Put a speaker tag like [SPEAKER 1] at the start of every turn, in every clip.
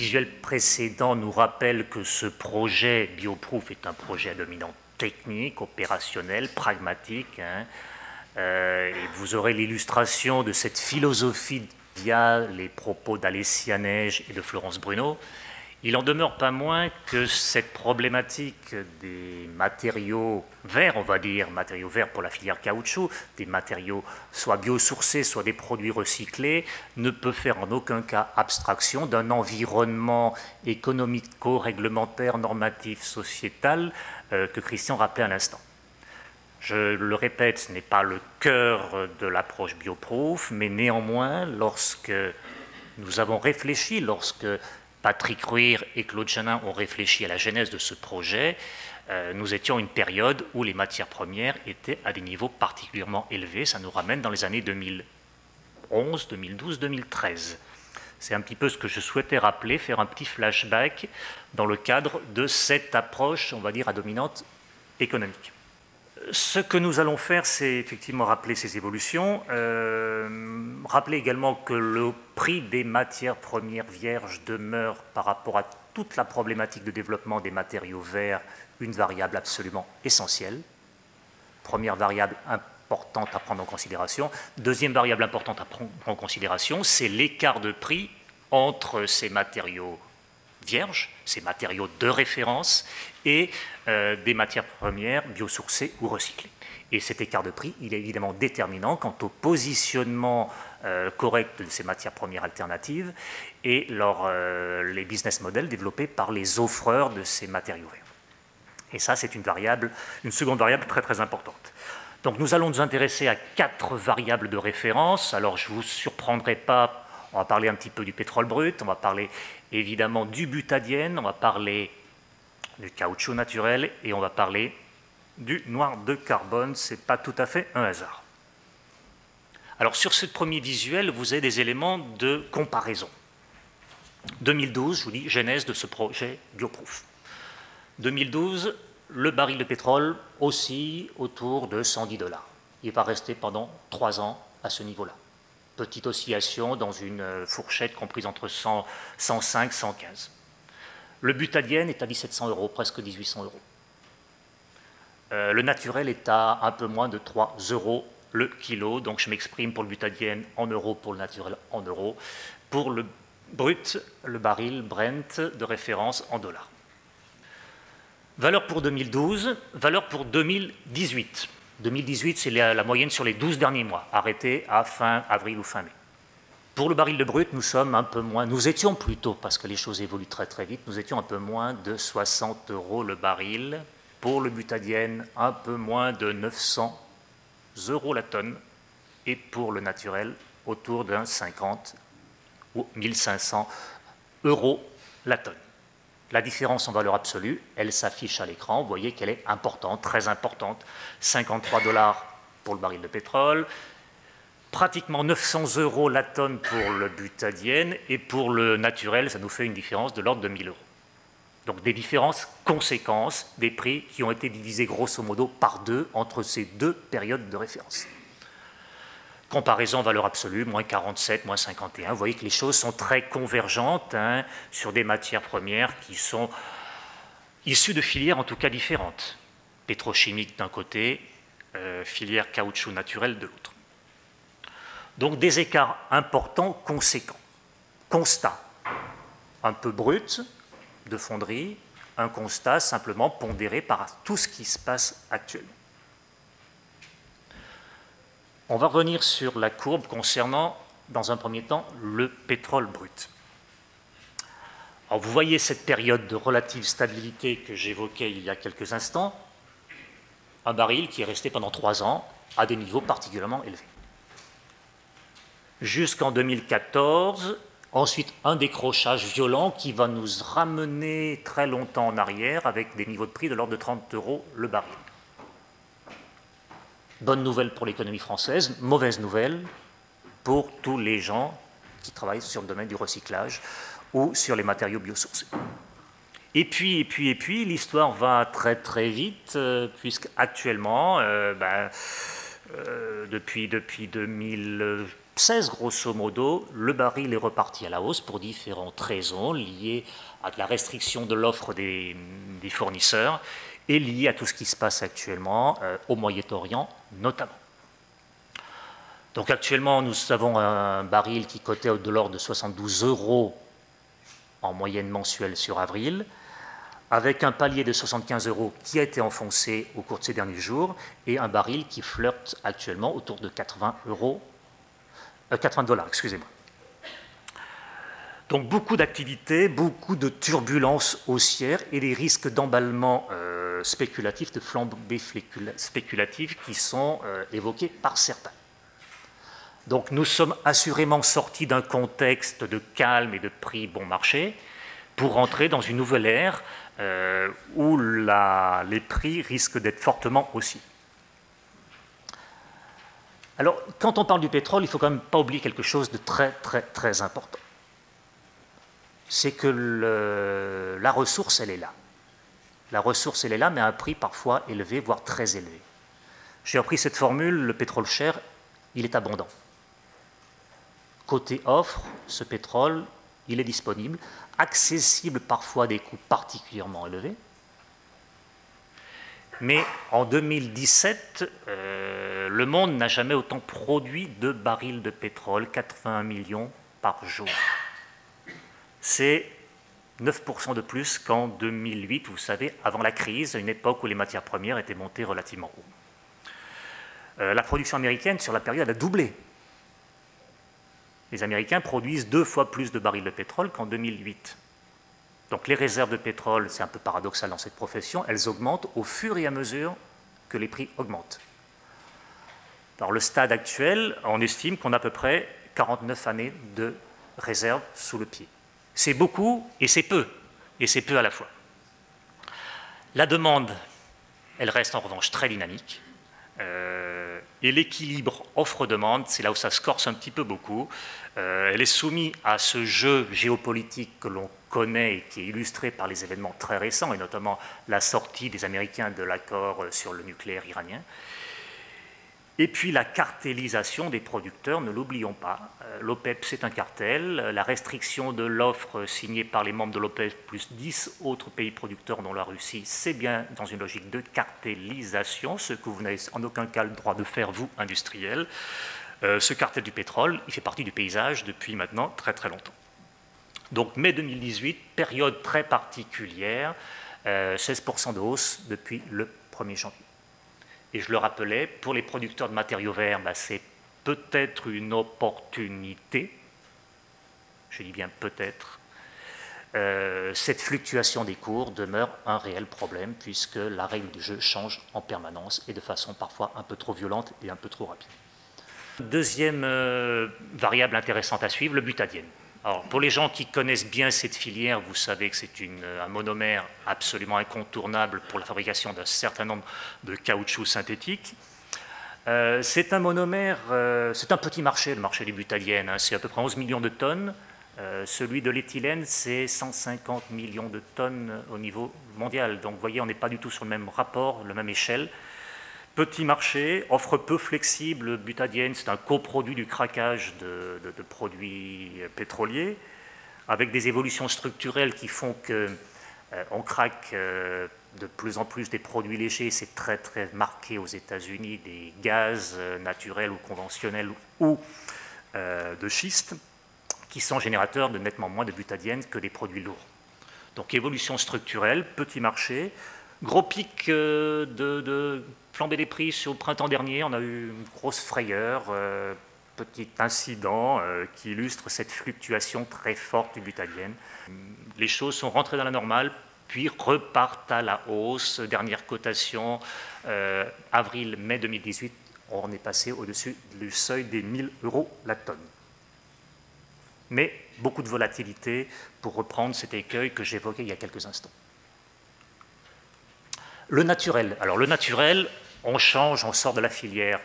[SPEAKER 1] visuel précédent nous rappelle que ce projet BioProof est un projet à dominante technique, opérationnel, pragmatique. Et vous aurez l'illustration de cette philosophie via les propos d'Alessia Neige et de Florence Bruno. Il en demeure pas moins que cette problématique des matériaux verts, on va dire, matériaux verts pour la filière caoutchouc, des matériaux soit biosourcés, soit des produits recyclés, ne peut faire en aucun cas abstraction d'un environnement économico-réglementaire, normatif, sociétal que Christian rappelait à l'instant. Je le répète, ce n'est pas le cœur de l'approche BioProof, mais néanmoins, lorsque nous avons réfléchi, lorsque Patrick Ruir et Claude Janin ont réfléchi à la genèse de ce projet, nous étions à une période où les matières premières étaient à des niveaux particulièrement élevés. Ça nous ramène dans les années 2011, 2012, 2013. C'est un petit peu ce que je souhaitais rappeler, faire un petit flashback dans le cadre de cette approche, on va dire, à dominante économique. Ce que nous allons faire, c'est effectivement rappeler ces évolutions, rappeler également que le prix des matières premières vierges demeure par rapport à toute la problématique de développement des matériaux verts une variable absolument essentielle. Première variable importante à prendre en considération. Deuxième variable importante à prendre en considération, c'est l'écart de prix entre ces matériaux vierges, ces matériaux de référence, et des matières premières biosourcées ou recyclées. Et cet écart de prix, il est évidemment déterminant quant au positionnement correct de ces matières premières alternatives et les business models développés par les offreurs de ces matériaux verts. Et ça, c'est une seconde variable très très importante. Donc nous allons nous intéresser à 4 variables de référence. Alors je ne vous surprendrai pas, on va parler un petit peu du pétrole brut, on va parler évidemment du butadiène, on va parler du caoutchouc naturel et on va parler du noir de carbone. Ce n'est pas tout à fait un hasard. Alors sur ce premier visuel, vous avez des éléments de comparaison. 2012, je vous dis, genèse de ce projet BioProof. 2012, le baril de pétrole oscille autour de 110 $. Il va rester pendant 3 ans à ce niveau-là. Petite oscillation dans une fourchette comprise entre 105 et 115. Le butadiène est à 1700 €, presque 1800 €. Le naturel est à un peu moins de 3 € le kilo, donc je m'exprime pour le butadiène en euros, pour le naturel en euros. Pour le brut, le baril Brent de référence en dollars. Valeur pour 2012, valeur pour 2018. 2018, c'est la moyenne sur les 12 derniers mois, arrêtée à fin avril ou fin mai. Pour le baril de brut, nous étions plutôt, parce que les choses évoluent très très vite, nous étions un peu moins de 60 € le baril. Pour le butadiène, un peu moins de 900 € la tonne. Et pour le naturel, autour d'un 50 ou 1500 € la tonne. La différence en valeur absolue, elle s'affiche à l'écran. Vous voyez qu'elle est importante, très importante. 53 $ pour le baril de pétrole, pratiquement 900 € la tonne pour le butadiène, et pour le naturel, ça nous fait une différence de l'ordre de 1000 €. Donc des différences conséquences des prix qui ont été divisés grosso modo par 2 entre ces 2 périodes de référence. Comparaison valeur absolue, moins 47, moins 51. Vous voyez que les choses sont très convergentes sur des matières premières qui sont issues de filières en tout cas différentes. Pétrochimique d'un côté, filière caoutchouc naturel de l'autre. Donc des écarts importants, conséquents. Constat, un peu brut de fonderie, un constat simplement pondéré par tout ce qui se passe actuellement. On va revenir sur la courbe concernant, dans un premier temps, le pétrole brut. Alors vous voyez cette période de relative stabilité que j'évoquais il y a quelques instants, un baril qui est resté pendant 3 ans à des niveaux particulièrement élevés. Jusqu'en 2014, ensuite un décrochage violent qui va nous ramener très longtemps en arrière avec des niveaux de prix de l'ordre de 30 € le baril. Bonne nouvelle pour l'économie française, mauvaise nouvelle pour tous les gens qui travaillent sur le domaine du recyclage ou sur les matériaux biosourcés. Et puis, l'histoire va très très vite, puisque actuellement, depuis 2000, 2016, grosso modo, le baril est reparti à la hausse pour différentes raisons liées à la restriction de l'offre des fournisseurs et liées à tout ce qui se passe actuellement au Moyen-Orient notamment. Donc actuellement, nous avons un baril qui cotait de l'ordre de 72 € en moyenne mensuelle sur avril, avec un palier de 75 € qui a été enfoncé au cours de ces derniers jours, et un baril qui flirte actuellement autour de 80 $, excusez-moi. Donc beaucoup d'activités, beaucoup de turbulences haussières et des risques d'emballement spéculatif, de flambée spéculative qui sont évoqués par certains. Donc nous sommes assurément sortis d'un contexte de calme et de prix bon marché pour entrer dans une nouvelle ère où les prix risquent d'être fortement haussiers. Alors, quand on parle du pétrole, il ne faut quand même pas oublier quelque chose de très important. C'est que la ressource, elle est là. La ressource, elle est là, mais à un prix parfois élevé, voire très élevé. J'ai appris cette formule, le pétrole cher, il est abondant. Côté offre, ce pétrole, il est disponible, accessible parfois à des coûts particulièrement élevés. Mais en 2017, le monde n'a jamais autant produit de barils de pétrole, 81 millions par jour. C'est 9% de plus qu'en 2008, vous savez, avant la crise, à une époque où les matières premières étaient montées relativement haut. La production américaine, sur la période, a doublé. Les Américains produisent 2 fois plus de barils de pétrole qu'en 2008. Donc les réserves de pétrole, c'est un peu paradoxal dans cette profession, elles augmentent au fur et à mesure que les prix augmentent. Dans le stade actuel, on estime qu'on a à peu près 49 années de réserves sous le pied. C'est beaucoup et c'est peu à la fois. La demande, elle reste en revanche très dynamique. Et l'équilibre offre-demande, c'est là où ça se corse un petit peu beaucoup. Elle est soumise à ce jeu géopolitique que l'on connaît et qui est illustré par les événements très récents, et notamment la sortie des Américains de l'accord sur le nucléaire iranien. Et puis la cartélisation des producteurs, ne l'oublions pas. L'OPEP, c'est un cartel. La restriction de l'offre signée par les membres de l'OPEP plus 10 autres pays producteurs, dont la Russie, c'est bien dans une logique de cartélisation, ce que vous n'avez en aucun cas le droit de faire, vous, industriels. Ce cartel du pétrole, il fait partie du paysage depuis maintenant très longtemps. Donc mai 2018, période très particulière, 16% de hausse depuis le 1er janvier. Et je le rappelais, pour les producteurs de matériaux verts, c'est peut-être une opportunité, je dis bien peut-être. Cette fluctuation des cours demeure un réel problème puisque la règle du jeu change en permanence et de façon parfois un peu trop violente et un peu trop rapide. Deuxième variable intéressante à suivre, le butadiène. Alors, pour les gens qui connaissent bien cette filière, vous savez que c'est un monomère absolument incontournable pour la fabrication d'un certain nombre de caoutchoucs synthétiques. C'est un monomère, c'est un petit marché, le marché du butadiène, c'est à peu près 11 millions de tonnes. Celui de l'éthylène, c'est 150 millions de tonnes au niveau mondial. Donc vous voyez, on n'est pas du tout sur le même rapport, la même échelle. Petit marché, offre peu flexible, butadiène, c'est un coproduit du craquage de produits pétroliers, avec des évolutions structurelles qui font qu'on craque de plus en plus des produits légers, c'est très marqué aux États-Unis, des gaz naturels ou conventionnels ou de schiste, qui sont générateurs de nettement moins de butadiène que des produits lourds. Donc évolution structurelle, petit marché, gros pic de flambée des prix au printemps dernier, on a eu une grosse frayeur, petit incident qui illustre cette fluctuation très forte du butadiène. Les choses sont rentrées dans la normale, puis repartent à la hausse. Dernière cotation, avril-mai 2018, on est passé au-dessus du seuil des 1000 € la tonne. Mais beaucoup de volatilité pour reprendre cet écueil que j'évoquais il y a quelques instants. Le naturel. Alors le naturel, on change, on sort de la filière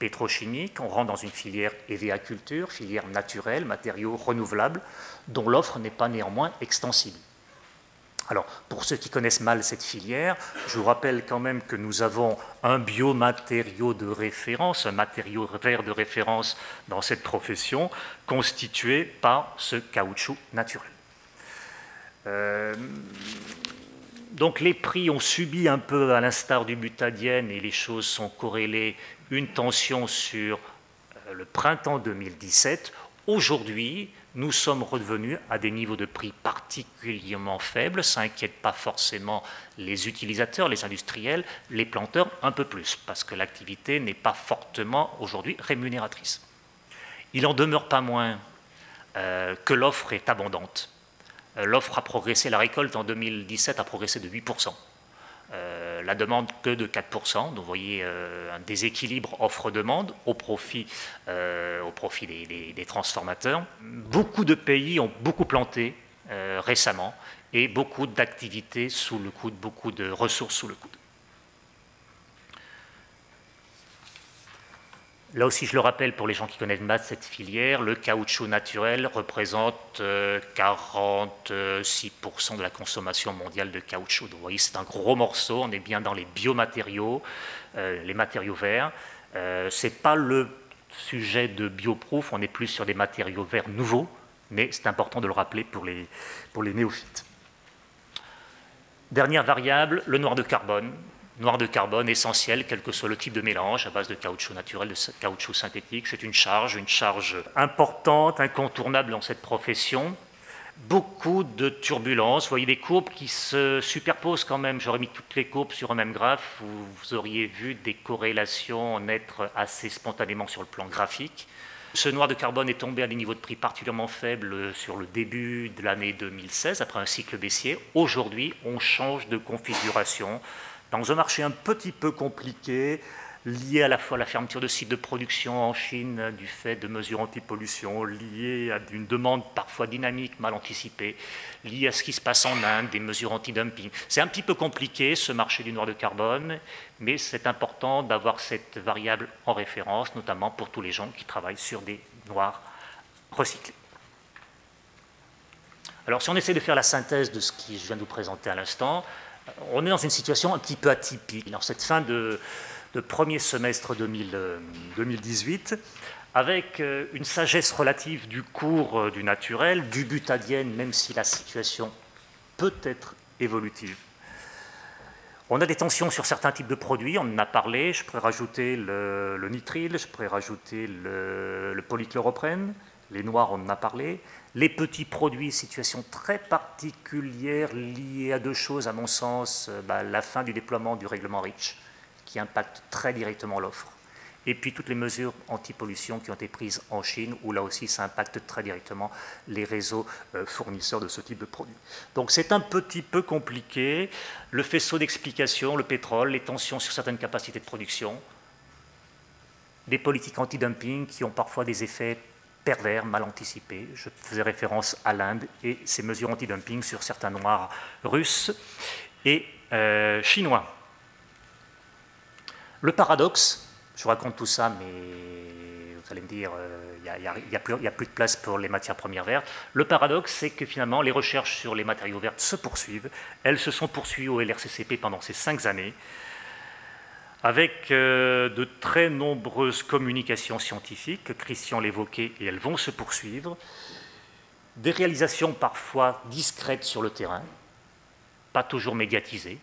[SPEAKER 1] pétrochimique, on rentre dans une filière EVA-culture, filière naturelle, matériaux renouvelables, dont l'offre n'est pas néanmoins extensible. Alors, pour ceux qui connaissent mal cette filière, je vous rappelle quand même que nous avons un biomatériau de référence, un matériau vert de référence dans cette profession, constitué par ce caoutchouc naturel. Donc les prix ont subi un peu, à l'instar du butadiène, et les choses sont corrélées, une tension sur le printemps 2017. Aujourd'hui, nous sommes revenus à des niveaux de prix particulièrement faibles. Ça n'inquiète pas forcément les utilisateurs, les industriels, les planteurs un peu plus, parce que l'activité n'est pas fortement aujourd'hui rémunératrice. Il en demeure pas moins que l'offre est abondante. L'offre a progressé, la récolte en 2017 a progressé de 8%. La demande que de 4%. Donc vous voyez un déséquilibre offre-demande au profit des transformateurs. Beaucoup de pays ont beaucoup planté récemment et beaucoup d'activités sous le coude, beaucoup de ressources sous le coude. Là aussi, je le rappelle pour les gens qui connaissent mal cette filière, le caoutchouc naturel représente 46% de la consommation mondiale de caoutchouc. Donc, vous voyez, c'est un gros morceau, on est bien dans les biomatériaux, les matériaux verts. Ce n'est pas le sujet de Bioproof, on est plus sur des matériaux verts nouveaux, mais c'est important de le rappeler pour les néophytes. Dernière variable, le noir de carbone. Noir de carbone essentiel, quel que soit le type de mélange, à base de caoutchouc naturel, de caoutchouc synthétique. C'est une charge importante, incontournable dans cette profession. Beaucoup de turbulences. Vous voyez des courbes qui se superposent quand même. J'aurais mis toutes les courbes sur un même graphe. Vous auriez vu des corrélations naître assez spontanément sur le plan graphique. Ce noir de carbone est tombé à des niveaux de prix particulièrement faibles sur le début de l'année 2016, après un cycle baissier. Aujourd'hui, on change de configuration dans un marché un petit peu compliqué, lié à la fois à la fermeture de sites de production en Chine du fait de mesures anti-pollution, lié à une demande parfois dynamique, mal anticipée, lié à ce qui se passe en Inde, des mesures anti-dumping. C'est un petit peu compliqué ce marché du noir de carbone, mais c'est important d'avoir cette variable en référence, notamment pour tous les gens qui travaillent sur des noirs recyclés. Alors si on essaie de faire la synthèse de ce que je viens de vous présenter à l'instant, on est dans une situation un petit peu atypique. Dans cette fin de premier semestre 2018, avec une sagesse relative du cours du naturel, du butadiène, même si la situation peut être évolutive. On a des tensions sur certains types de produits, on en a parlé, je pourrais rajouter le nitrile, je pourrais rajouter le polychloroprène, les noirs, on en a parlé. Les petits produits, situation très particulière liée à deux choses, à mon sens, la fin du déploiement du règlement REACH, qui impacte très directement l'offre. Et puis toutes les mesures anti-pollution qui ont été prises en Chine, où là aussi ça impacte très directement les réseaux fournisseurs de ce type de produits. Donc c'est un petit peu compliqué. Le faisceau d'explication, le pétrole, les tensions sur certaines capacités de production, des politiques anti-dumping qui ont parfois des effets pervers, mal anticipés. Je faisais référence à l'Inde et ses mesures anti-dumping sur certains noirs russes et chinois. Le paradoxe, je vous raconte tout ça, mais vous allez me dire, il n'y a plus de place pour les matières premières vertes. Le paradoxe, c'est que finalement, les recherches sur les matériaux verts se poursuivent. Elles se sont poursuivies au LRCCP pendant ces 5 années, avec de très nombreuses communications scientifiques, Christian l'évoquait, et elles vont se poursuivre, des réalisations parfois discrètes sur le terrain, pas toujours médiatisées.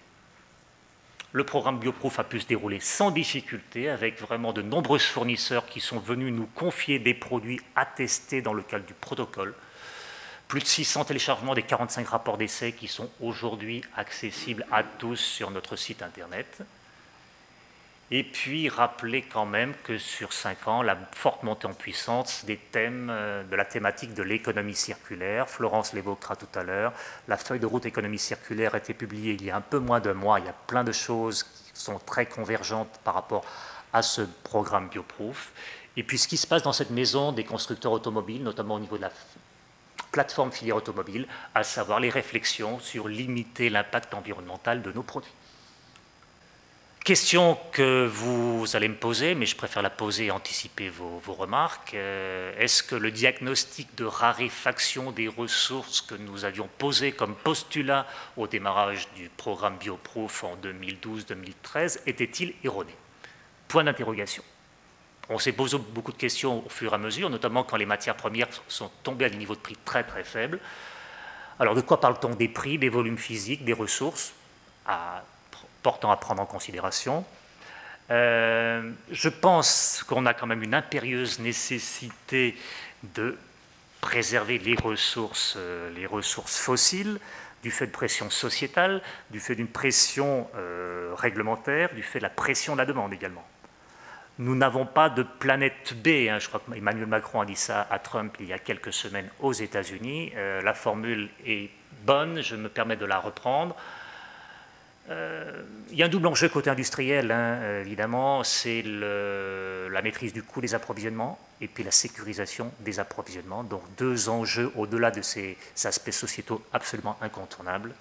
[SPEAKER 1] Le programme Bioproof a pu se dérouler sans difficulté, avec vraiment de nombreux fournisseurs qui sont venus nous confier des produits attestés dans le cadre du protocole. Plus de 600 téléchargements des 45 rapports d'essai qui sont aujourd'hui accessibles à tous sur notre site internet. Et puis rappeler quand même que sur 5 ans, la forte montée en puissance des thèmes de la thématique de l'économie circulaire. Florence l'évoquera tout à l'heure. La feuille de route économie circulaire a été publiée il y a un peu moins d'1 mois. Il y a plein de choses qui sont très convergentes par rapport à ce programme Bioproof. Et puis ce qui se passe dans cette maison des constructeurs automobiles, notamment au niveau de la plateforme filière automobile, à savoir les réflexions sur limiter l'impact environnemental de nos produits. Question que vous allez me poser, mais je préfère la poser et anticiper vos remarques. Est-ce que le diagnostic de raréfaction des ressources que nous avions posé comme postulat au démarrage du programme BioProof en 2012-2013 était-il erroné? Point d'interrogation. On s'est posé beaucoup de questions au fur et à mesure, notamment quand les matières premières sont tombées à des niveaux de prix très très faibles. Alors de quoi parle-t-on? Des prix, des volumes physiques, des ressources portant à prendre en considération. Je pense qu'on a quand même une impérieuse nécessité de préserver les ressources fossiles, du fait de pression sociétale, du fait d'une pression réglementaire, du fait de la pression de la demande également. Nous n'avons pas de planète B, hein. Je crois qu'Emmanuel Macron a dit ça à Trump il y a quelques semaines aux États-Unis. La formule est bonne, je me permets de la reprendre. Il y a un double enjeu côté industriel, hein, évidemment, c'est la maîtrise du coût des approvisionnements et puis la sécurisation des approvisionnements. Donc deux enjeux au-delà de ces aspects sociétaux absolument incontournables.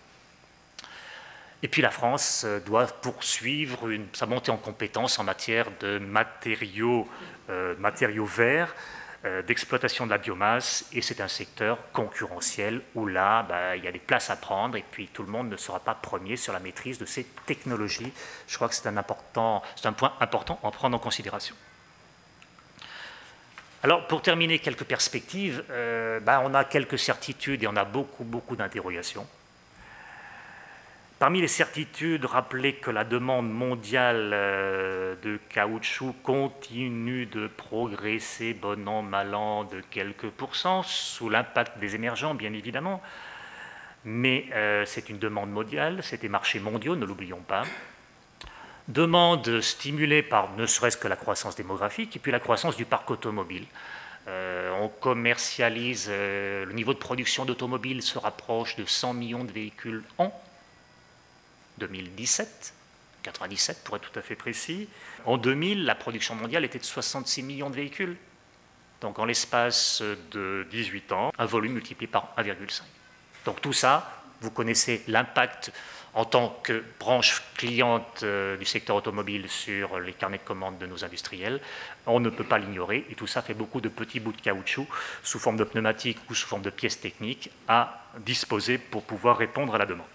[SPEAKER 1] Et puis la France doit poursuivre sa montée en compétences en matière de matériaux verts, d'exploitation de la biomasse, et c'est un secteur concurrentiel où là, il y a des places à prendre et puis tout le monde ne sera pas premier sur la maîtrise de ces technologies. Je crois que c'est un point important à prendre en considération. Alors, pour terminer, quelques perspectives. On a quelques certitudes et on a beaucoup d'interrogations. Parmi les certitudes, rappelez que la demande mondiale de caoutchouc continue de progresser, bon an, mal an, de quelques pourcents, sous l'impact des émergents, bien évidemment. Mais c'est une demande mondiale, c'est des marchés mondiaux, ne l'oublions pas. Demande stimulée par ne serait-ce que la croissance démographique et puis la croissance du parc automobile. On commercialise, le niveau de production d'automobiles se rapproche de 100 millions de véhicules an. 2017, 97 pour être tout à fait précis. En 2000, la production mondiale était de 66 millions de véhicules. Donc en l'espace de 18 ans, un volume multiplié par 1,5. Donc tout ça, vous connaissez l'impact en tant que branche cliente du secteur automobile sur les carnets de commandes de nos industriels. On ne peut pas l'ignorer et tout ça fait beaucoup de petits bouts de caoutchouc sous forme de pneumatiques ou sous forme de pièces techniques à disposer pour pouvoir répondre à la demande.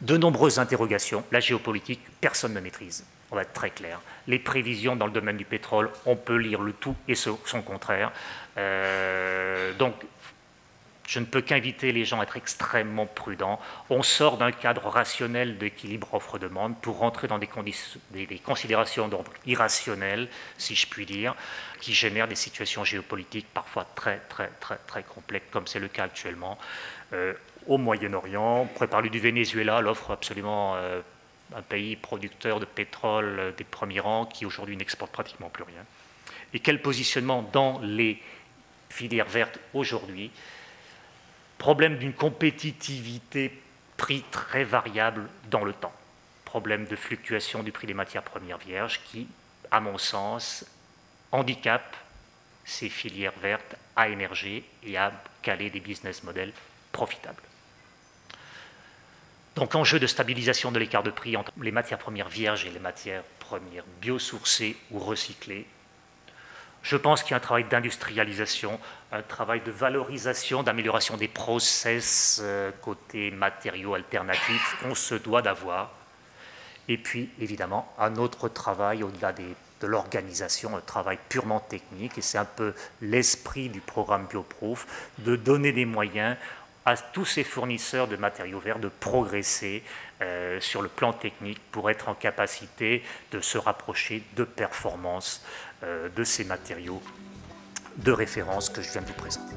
[SPEAKER 1] De nombreuses interrogations, la géopolitique, personne ne maîtrise, on va être très clair. Les prévisions dans le domaine du pétrole, on peut lire le tout et son contraire. Donc, je ne peux qu'inviter les gens à être extrêmement prudents. On sort d'un cadre rationnel d'équilibre offre-demande pour rentrer dans des considérations d'ordre irrationnel, si je puis dire, qui génèrent des situations géopolitiques parfois très complexes, comme c'est le cas actuellement. Au Moyen-Orient, on pourrait parler du Venezuela, l'offre absolument un pays producteur de pétrole des premiers rangs qui aujourd'hui n'exporte pratiquement plus rien. Et quel positionnement dans les filières vertes aujourd'hui? Problème d'une compétitivité prix très variable dans le temps. Problème de fluctuation du prix des matières premières vierges qui, à mon sens, handicape ces filières vertes à émerger et à caler des business models profitables. Donc enjeu de stabilisation de l'écart de prix entre les matières premières vierges et les matières premières biosourcées ou recyclées. Je pense qu'il y a un travail d'industrialisation, un travail de valorisation, d'amélioration des process côté matériaux alternatifs qu'on se doit d'avoir. Et puis, évidemment, un autre travail au-delà de l'organisation, un travail purement technique, et c'est un peu l'esprit du programme BioProof, de donner des moyens à tous ces fournisseurs de matériaux verts de progresser sur le plan technique pour être en capacité de se rapprocher de performances de ces matériaux de référence que je viens de vous présenter.